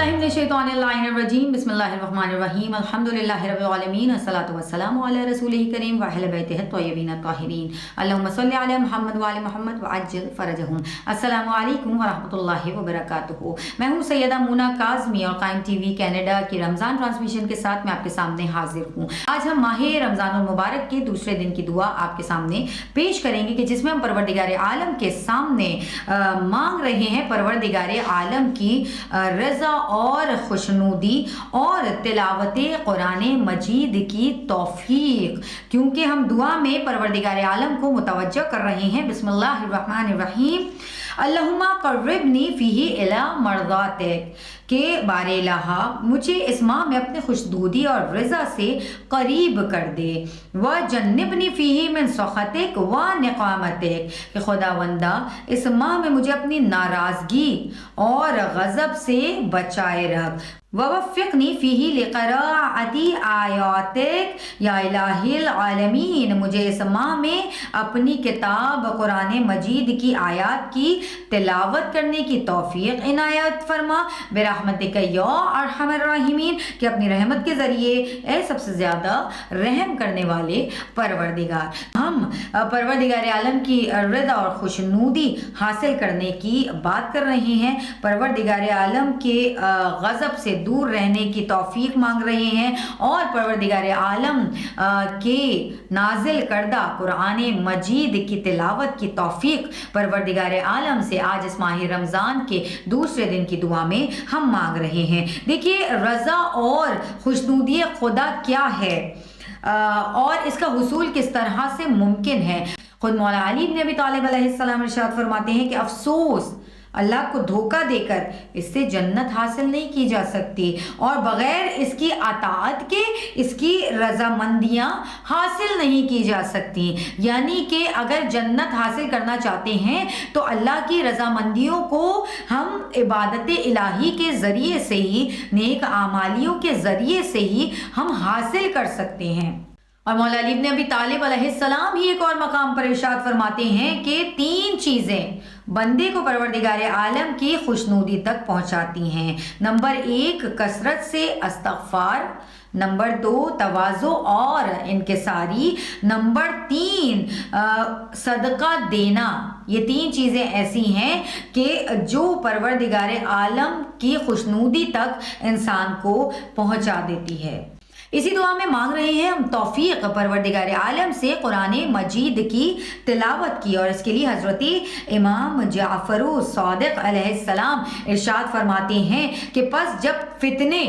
औज़ुबिल्लाहिमिनश्शैतानिर्रजीम बिस्मिल्लाहिर्रहमानिर्रहीम अल्हम्दुलिल्लाहि रब्बिल आलमीन अस्सलातु वस्सलामु अला रसूलिही करीम व अहले बैतिही त्वय्यबीन ताहिरीन अल्लाहुम्मा सल्लि अला मुहम्मद व आले मुहम्मद व अज्जिल फरजहुम। अस्सलामु अलैकुम व रहमतुल्लाहि व बरकातुहू। मैं हूँ सैयदा मूना काज़मी और कायम टीवी कनाडा की रमज़ान ट्रांसमिशन के साथ मैं आपके सामने हाजिर हूँ। आज हम माह रमज़ानुल मुबारक के दूसरे दिन की दुआ आपके सामने पेश करेंगे कि जिसमें हम परवरदिगार आलम के सामने मांग रहे हैं परवरदिगार आलम की रज़ा और खुशनुदी और तिलावत कुरान मजीद की तौफीक, क्योंकि हम दुआ में परवरदिगार आलम को मुतवज्जह कर रहे हैं। बिस्मिल्लाहिर्रहमानिर्रहीम। अल्लाहुम्मा क़र्रिबनी फ़ीही इला मर्ज़ातिक के बारे लहा, मुझे इस माह में अपने खुशदूदी और रज़ा से करीब कर दे। व जन्निबनी फ़ीही मिन सख़तिक व निक़ामतिक, कि खुदावंदा इस माह में मुझे अपनी नाराज़गी और गज़ब से बचाए रख। वफ़िक़नी फ़ीही लिक़राअती आयातिक या इलाहिल आलमीन, मुझे इस माह में अपनी किताब कुरान मजीद की आयात की तिलावत करने की तौफ़ीक़ इनायत फरमा। बिरहमतिक या अरहमर राहिमीन, कि अपनी रहमत के ज़रिए ए सबसे ज़्यादा रहम करने वाले परवरदिगार। हम परवरदिगार आलम की रज़ा और खुशनुदी हासिल करने की बात कर रहे हैं। परवरदिगार आलम के गज़ब से दूर रहने की तौफीक मांग रहे हैं और परवरदिगार आलम के नाजिल करदा कुरान मजीद की तिलावत की तौफीक परवरदिगार आलम से आज इस माह रमज़ान के दूसरे दिन की दुआ में हम मांग रहे हैं। देखिए, रज़ा और खुशनुदी खुदा क्या है और इसका हुसूल किस तरह से मुमकिन है। खुद मौला अली इब्न अबी तालिब अलैहिस्सलाम इरशाद फरमाते हैं कि अफसोस, अल्लाह को धोखा देकर इससे जन्नत हासिल नहीं की जा सकती और बग़ैर इसकी अताअत के इसकी रज़ामंदियाँ हासिल नहीं की जा सकती। यानी कि अगर जन्नत हासिल करना चाहते हैं तो अल्लाह की रज़ामंदियों को हम इबादत इलाही के ज़रिए से ही, नेक आमालियों के ज़रिए से ही हम हासिल कर सकते हैं। और मौला अली इब्न अबी तालिब अलैहिस्सलाम ही एक और मकाम पर इरशाद फरमाते हैं कि तीन चीज़ें बंदे को परवरदिगार आलम की खुशनुदी तक पहुंचाती हैं। नंबर 1 कसरत से इस्तग़फ़ार, नंबर 2 तवाज़ु और इनकिसारी, नंबर 3 सदका देना। ये तीन चीज़ें ऐसी हैं कि जो परवरदिगार आलम की खुशनुदी तक इंसान को पहुंचा देती है। इसी दुआ में मांग रहे हैं हम तौफीक परवरदिगार आलम से कुरान मजीद की तिलावत की, और इसके लिए हज़रत इमाम जाफ़र सादिक़ अलैहिस्सलाम इरशाद फरमाते हैं कि बस जब फितने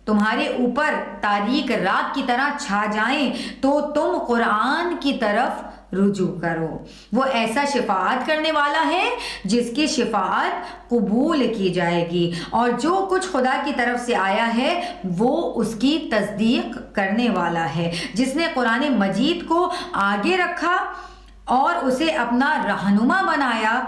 तुम्हारे ऊपर तारीक रात की तरह छा जाएं तो तुम कुरान की तरफ रुजू करो। वो ऐसा शिफाअत करने वाला है जिसकी शिफाअत कबूल की जाएगी और जो कुछ खुदा की तरफ से आया है वो उसकी तस्दीक करने वाला है। जिसने कुरान मजीद को आगे रखा और उसे अपना रहनुमा बनाया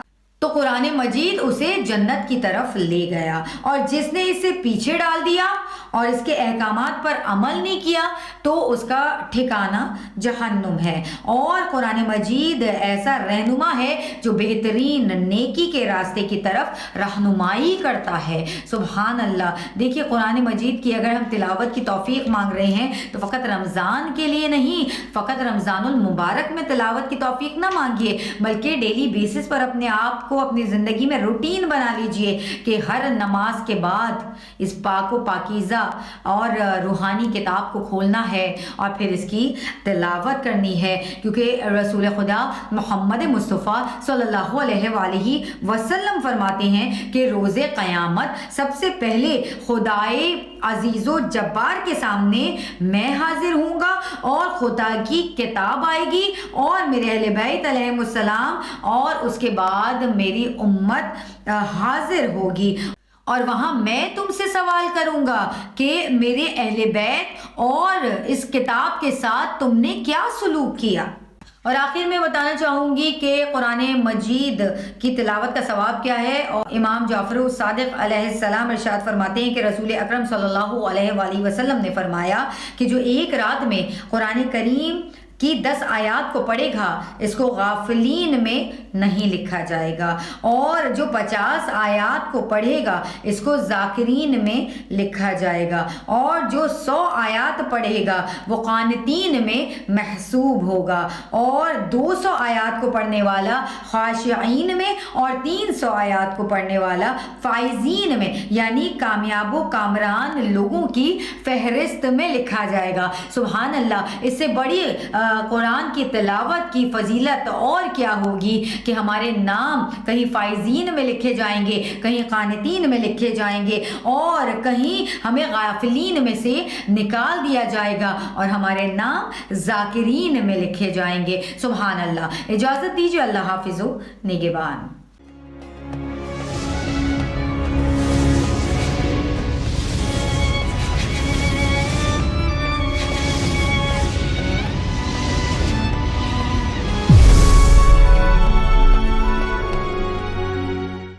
तो कुरान मजीद उसे जन्नत की तरफ ले गया, और जिसने इसे पीछे डाल दिया और इसके अहकामात पर अमल नहीं किया तो उसका ठिकाना जहन्नुम है। और कुरान मजीद ऐसा रहनुमा है जो बेहतरीन नेकी के रास्ते की तरफ रहनुमाई करता है। सुभान अल्लाह। देखिए, कुरान मजीद की अगर हम तिलावत की तौफीक मांग रहे हैं तो फ़कत रमज़ान के लिए नहीं, फ़कत रमज़ानुल मुबारक में तिलावत की तौफीक ना मांगिए, बल्कि डेली बेसिस पर अपने आप को अपनी ज़िंदगी में रूटीन बना लीजिए कि हर नमाज के बाद इस पाक व पाकीज़ा और रूहानी किताब को खोलना है और फिर इसकी तिलावत करनी है, क्योंकि रसूल खुदा मोहम्मद मुस्तफ़ा सल्लल्लाहु अलैहि वसल्लम फरमाते हैं कि रोज़े क़यामत सबसे पहले खुदाए अजीज़ो जब्बार के सामने मैं हाजिर हूँगा और खुदा की किताब आएगी और मेरे अहले बैत अलैहिमुस्सलाम और उसके बाद मेरी उम्मत हाजिर होगी, और वहाँ मैं तुमसे सवाल करूँगा कि मेरे अहले बैत और इस किताब के साथ तुमने क्या सलूक किया। और आखिर में बताना चाहूँगी कि कुरान मजीद की तिलावत का सवाब क्या है। और इमाम जाफ़र सादिक़ अलैहिस्सलाम इरशाद फरमाते हैं कि रसूल अकरम सल्लल्लाहु अलैहि वसल्लम ने फरमाया कि जो एक रात में कुरान करीम की 10 आयात को पढ़ेगा इसको गाफिलीन में نہیں لکھا جائے گا، اور جو 50 آیات کو پڑھے گا اس کو ذاکرین میں لکھا جائے گا، اور جو 100 آیات پڑھے گا وہ قانتین میں محسوب ہوگا، اور 200 آیات کو پڑھنے والا خاشعین میں، اور 300 آیات کو پڑھنے والا فائزین میں، یعنی کامیاب و کامران لوگوں کی فہرست میں لکھا جائے گا۔ سبحان اللہ، اس سے بڑی قرآن کی تلاوت کی فضیلت اور کیا ہوگی کہ ہمارے نام کہیں فائزین میں لکھے جائیں گے، کہیں قانتین میں لکھے جائیں گے، اور کہیں ہمیں غافلین میں سے نکال دیا جائے گا اور ہمارے نام ذاکرین میں لکھے جائیں گے۔ سبحان اللہ۔ اجازت دیجیے، اللہ حافظ و نگہبان۔